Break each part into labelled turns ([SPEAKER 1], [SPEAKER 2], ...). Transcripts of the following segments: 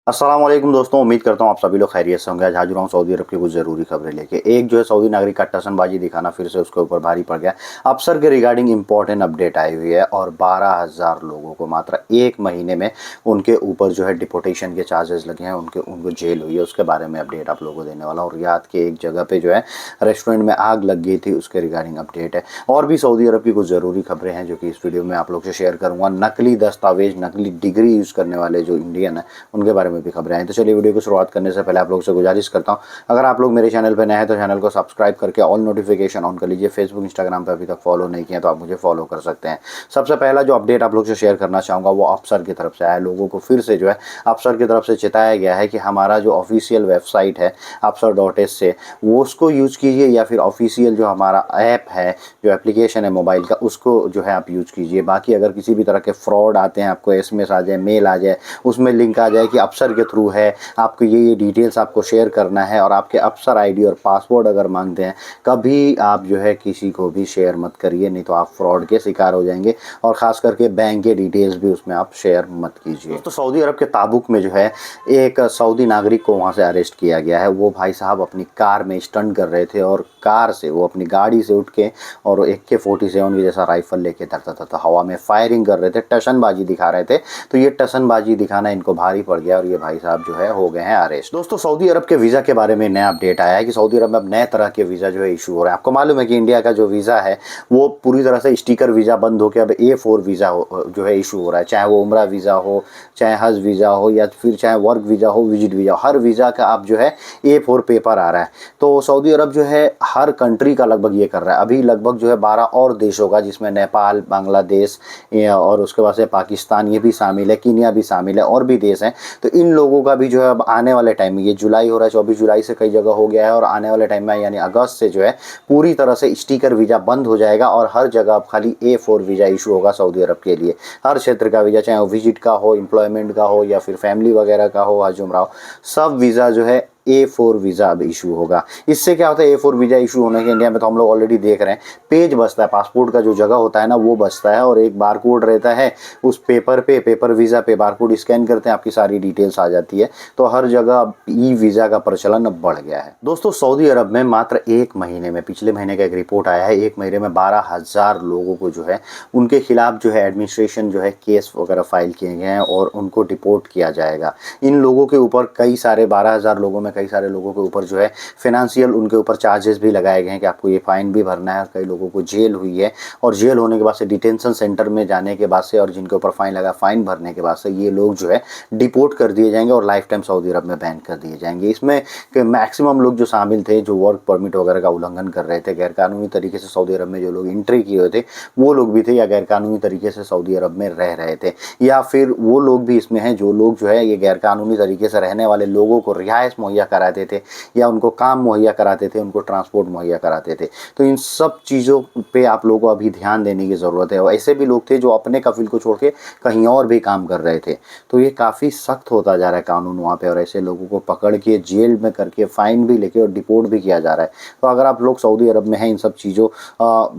[SPEAKER 1] अस्सलाम वालेकुम दोस्तों, उम्मीद करता हूँ आप सभी लोग खैरियत से होंगे। आज हाजिर हूँ सऊदी अरब की कुछ ज़रूरी खबरें लेके। एक जो है सऊदी नागरिक का टसनबाजी दिखाना फिर से उसके ऊपर भारी पड़ गया। अफसर के रिगार्डिंग इंपॉर्टेंट अपडेट आई हुई है और 12,000 लोगों को मात्र एक महीने में उनके ऊपर जो है डिपोटेशन के चार्जेस लगे हैं, उनको जेल हुई है। उसके बारे में अपडेट आप लोगों को देने वाला हूँ। रियाद के एक जगह पर जो है रेस्टोरेंट में आग लग गई थी, उसके रिगार्डिंग अपडेट है। और भी सऊदी अरब की कुछ ज़रूरी खबरें हैं जो कि इस वीडियो में आप लोग से शेयर करूँगा। नकली दस्तावेज, नकली डिग्री यूज़ करने वाले जो इंडियन है उनके बारे में भी खबरें आई। तो चलिए वीडियो को शुरुआत करने से पहले आप लोगों से गुजारिश करता हूं, अगर आप लोग मेरे चैनल पर नए हैं तो चैनल को सब्सक्राइब करके ऑल नोटिफिकेशन ऑन कर लीजिए। फेसबुक इंस्टाग्राम पर अभी तक फॉलो नहीं किया तो आप मुझे फॉलो कर सकते हैं। सबसे पहला जो अपडेट आप लोग से शेयर करना चाहूँगा वो अफसर की तरफ से आया। लोगों को फिर से जो है अफसर की तरफ से चिताया गया है कि हमारा जो ऑफिशियल वेबसाइट है अफसर.एस से वो उसको यूज़ कीजिए, या फिर ऑफिशियल जो हमारा ऐप है, जो एप्लीकेशन है मोबाइल का, उसको जो है आप यूज़ कीजिए। बाकी अगर किसी भी तरह के फ्रॉड आते हैं, आपको एसएमएस आ जाए, मेल आ जाए, उसमें लिंक आ जाए कि अफसर के थ्रू है, आपको ये डिटेल्स आपको शेयर करना है और आपके अफसर आईडी और पासवर्ड अगर मांगते हैं, कभी आप जो है किसी को भी शेयर मत करिए, नहीं तो आप फ्रॉड के शिकार हो जाएंगे। और ख़ास करके बैंक के डिटेल्स भी उसमें आप शेयर मत कीजिए। तो सऊदी अरब के ताबुक में जो है एक सऊदी नागरिक को वहाँ से अरेस्ट किया गया है। वो भाई साहब अपनी कार में स्टंट कर रहे थे और कार से वो अपनी गाड़ी से उठ के और AK-47 के जैसा राइफल लेके था हवा में फायरिंग कर रहे थे, टशनबाजी दिखा रहे थे। तो ये टशनबाजी दिखाना इनको भारी पड़ गया और ये भाई साहब जो है हो गए हैं अरेस्ट। दोस्तों सऊदी अरब के वीज़ा के बारे में नया अपडेट आया है कि सऊदी अरब में अब नए तरह के वीज़ा जो है इशू हो रहे हैं। आपको मालूम है कि इंडिया का जो वीज़ा है वो पूरी तरह से स्टिकर वीज़ा बंद होकर अब A4 वीज़ा जो है इशू हो रहा है। चाहे वो उम्रा वीज़ा हो, चाहे हज वीज़ा हो, या फिर चाहे वर्क वीज़ा हो, विजिट वीज़ा, हर वीज़ा का अब जो है A4 पेपर आ रहा है। तो सऊदी अरब जो है हर कंट्री का लगभग ये कर रहा है। अभी लगभग जो है 12 और देशों का, जिसमें नेपाल, बांग्लादेश और उसके बाद से पाकिस्तान ये भी शामिल है, कीनिया भी शामिल है, और भी देश हैं। तो इन लोगों का भी जो है अब आने वाले टाइम में, ये जुलाई हो रहा है, 24 जुलाई से कई जगह हो गया है, और आने वाले टाइम में यानी अगस्त से जो है पूरी तरह से स्टिकर वीज़ा बंद हो जाएगा और हर जगह अब खाली A4 वीज़ा इशू होगा सऊदी अरब के लिए। हर क्षेत्र का वीज़ा, चाहे वो विजिट का हो, एम्प्लॉयमेंट का हो, या फिर फैमिली वगैरह का हो, हज उम्रा हो, सब वीज़ा जो है A4 वीज़ा अब इशू होगा। इससे क्या होता है, A4 वीज़ा इशू होने के इंडिया में तो हम लोग ऑलरेडी देख रहे हैं, पेज बचता है, पासपोर्ट का जो जगह होता है ना वो बचता है, और एक बार कोड रहता है उस पेपर वीज़ा पे बार कोड स्कैन करते हैं, आपकी सारी डिटेल्स आ जाती है। तो हर जगह ई वीज़ा का प्रचलन अब बढ़ गया है। दोस्तों सऊदी अरब में मात्र एक महीने में, पिछले महीने का एक रिपोर्ट आया है, एक महीने में 12,000 लोगों को जो है उनके खिलाफ जो है एडमिनिस्ट्रेशन जो है केस वगैरह फाइल किए गए हैं और उनको डिपोर्ट किया जाएगा। इन लोगों के ऊपर कई सारे 12,000 लोगों में कई सारे लोगों के ऊपर जो है फिनेंशियल उनके ऊपर चार्जेस भी लगाए गए हैं कि आपको ये फाइन भी भरना है, और कई लोगों को जेल हुई है। और जेल होने के बाद से, डिटेंशन सेंटर में जाने के बाद से, और जिनके ऊपर फाइन लगा, फाइन भरने के बाद से ये लोग जो है डिपोर्ट कर दिए जाएंगे और लाइफ टाइम सऊदी अरब में बैन कर दिए जाएंगे। इसमें मैक्सिमम लोग जो शामिल थे, जो वर्क परमिट वगैरह का उल्लंघन कर रहे थे, गैरकानूनी तरीके से सऊदी अरब में जो लोग एंट्री किए हुए थे वो लोग भी थे, या गैरकानूनी तरीके से सऊदी अरब में रह रहे थे, या फिर वो लोग भी इसमें हैं जो लोग जो है ये गैरकानूनी तरीके से रहने वाले लोगों को रिहाइश मुहैया कराते थे, या उनको काम मुहैया कराते थे, उनको ट्रांसपोर्ट मुहैया कराते थे। तो इन सब चीज़ों पे आप लोगों को अभी ध्यान देने की ज़रूरत है। और ऐसे भी लोग थे जो अपने कफिल को छोड़ के कहीं और भी काम कर रहे थे। तो ये काफ़ी सख्त होता जा रहा है कानून वहाँ पे, और ऐसे लोगों को पकड़ के जेल में करके फ़ाइन भी लेके और डिपोर्ट भी किया जा रहा है। तो अगर आप लोग सऊदी अरब में हैं, इन सब चीज़ों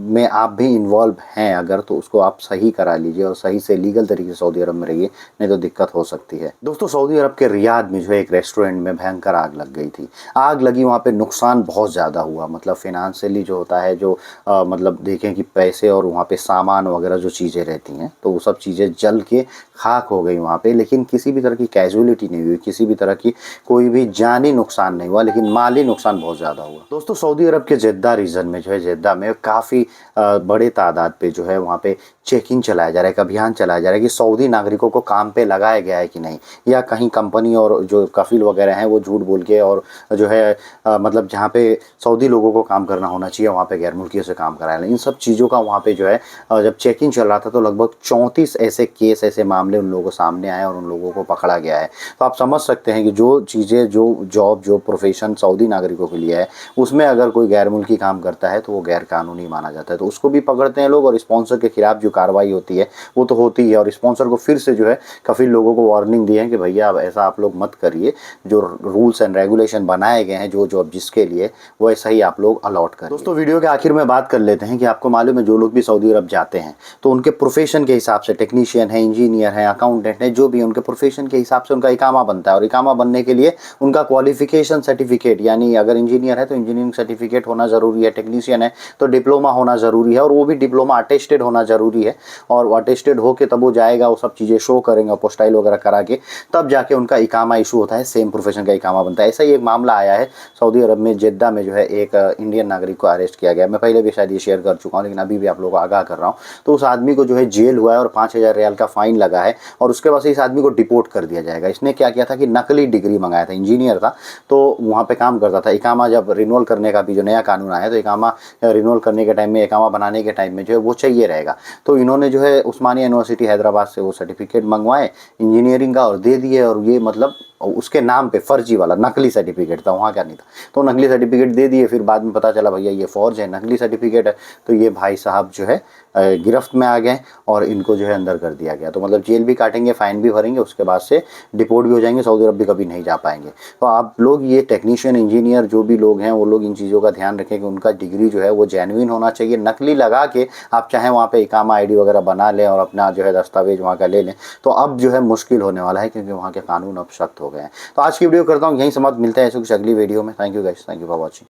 [SPEAKER 1] में आप भी इन्वॉल्व हैं अगर, तो उसको आप सही करा लीजिए और सही से लीगल तरीके से सऊदी अरब में रहिए, नहीं तो दिक्कत हो सकती है। दोस्तों सऊदी अरब के रियाद में जो है एक रेस्टोरेंट में भयंकर आग लग गई थी। आग लगी, वहाँ पे नुकसान बहुत ज़्यादा हुआ, मतलब फिनेंशियली जो होता है, जो मतलब देखें कि पैसे और वहाँ पे सामान वगैरह जो चीज़ें रहती हैं, तो वो सब चीज़ें जल के खाक हो गई वहाँ पे। लेकिन किसी भी तरह की कैजुअलिटी नहीं हुई, किसी भी तरह की कोई भी जानी नुकसान नहीं हुआ, लेकिन माली नुकसान बहुत ज़्यादा हुआ। दोस्तों सऊदी अरब के जेद्दा रीजन में जो है, जेद्दा में काफ़ी बड़े तादाद पे जो है वहाँ पे चेकिंग चलाया जा रहा है, एक अभियान चलाया जा रहा है कि सऊदी नागरिकों को काम पे लगाया गया है कि नहीं, या कहीं कंपनी और जो कफिल वगैरह हैं वो झूठ बोल के, और जो है मतलब जहाँ पे सऊदी लोगों को काम करना होना चाहिए वहाँ पे गैर मुल्कियों से काम कराया। इन सब चीज़ों का वहाँ पे जो है जब चेकिंग चल रहा था तो लगभग 34 ऐसे केस, ऐसे मामले उन लोगों को सामने आए और उन लोगों को पकड़ा गया है। तो आप समझ सकते हैं कि जो चीज़ें, जो जॉब, जो प्रोफेशन सऊदी नागरिकों के लिए है, उसमें अगर कोई गैर मुल्की काम करता है तो वो गैर कानूनी माना जाता है। तो उसको भी पकड़ते हैं लोग, और स्पॉन्सर के खिलाफ जो कार्रवाई होती है वो तो होती है। और स्पॉन्सर को फिर से जो है कफिल लोगों को वार्निंग दी है कि भैया अब ऐसा आप लोग मत करिए, जो रूल्स एंड एंड रेगुलेशन बनाए गए हैं जो जॉब जिसके लिए, वैसा ही आप लोग अलॉट करें। दोस्तों वीडियो के आखिर में बात कर लेते हैं कि आपको मालूम है जो लोग भी सऊदी अरब जाते हैं तो उनके प्रोफेशन के हिसाब से, टेक्नीशियन है, इंजीनियर है, अकाउंटेंट है, जो भी उनके प्रोफेशन के हिसाब से उनका इकामा बनता है। और इकामा बनने के लिए उनका क्वालिफिकेशन सर्टिफिकेट, यानी अगर इंजीनियर है तो इंजीनियरिंग सर्टिफिकेट होना ज़रूरी है, टेक्नीशियन है तो डिप्लोमा होना ज़रूरी है, और वो भी डिप्लोमा अटेस्टेड होना ज़रूरी है। और वो अटेस्टेड होकर तब वो जाएगा, वो सब चीज़ें शो करेंगे, पोस्टाइल वगैरह करा के, तब जाके उनका इकामा इशू होता है, सेम प्रोफेशन का इकामा बनता है। ऐसा ही एक मामला आया है सऊदी अरब में, जेद्दा में जो है एक इंडियन नागरिक को अरेस्ट किया गया। मैं पहले भी शायद ये शेयर कर चुका हूँ, लेकिन अभी भी आप लोगों को आगाह कर रहा हूँ। तो उस आदमी को जो है जेल हुआ है और 5,000 रियाल का फाइन लगा है, और उसके बाद से इस आदमी को डिपोर्ट कर दिया जाएगा। इसने क्या किया था कि नकली डिग्री मंगाया था, इंजीनियर था तो वहाँ पे काम करता था। इकामा जब रिन्यूअल करने का भी जो नया कानून आया है, तो इकामा रिन्यूअल करने के टाइम में, इकामा बनाने के टाइम में जो है वो चाहिए रहेगा। तो इन्होंने जो है उस्मानिया यूनिवर्सिटी हैदराबाद से वो सर्टिफिकेट मंगवाए इंजीनियरिंग का और दे दिए, और ये मतलब उसके नाम पे फर्जी वाला नकली सर्टिफिकेट था, वहाँ क्या नहीं था। तो नकली सर्टिफिकेट दे दिए, फिर बाद में पता चला भैया ये फॉर्ज है, नकली सर्टिफिकेट है। तो ये भाई साहब जो है गिरफ्त में आ गए और इनको जो है अंदर कर दिया गया। तो मतलब जेल भी काटेंगे, फाइन भी भरेंगे, उसके बाद से डिपोर्ट भी हो जाएंगे, सऊदी अरब भी कभी नहीं जा पाएंगे। तो आप लोग ये टेक्नीशियन, इंजीनियर जो भी लोग हैं वो लोग इन चीज़ों का ध्यान रखें कि उनका डिग्री जो है वो जेन्युइन होना चाहिए। नकली लगा के आप चाहें वहाँ पे इकामा आईडी वगैरह बना लें और अपना जो है दस्तावेज वहाँ का ले लें, तो अब जो है मुश्किल होने वाला है, क्योंकि वहाँ के कानून अब सख्त हो गए हैं। तो आज की वीडियो करता हूँ यहीं समाप्त, मिलते हैं ऐसे कुछ अगली वीडियो में। Thank you guys, thank you for watching.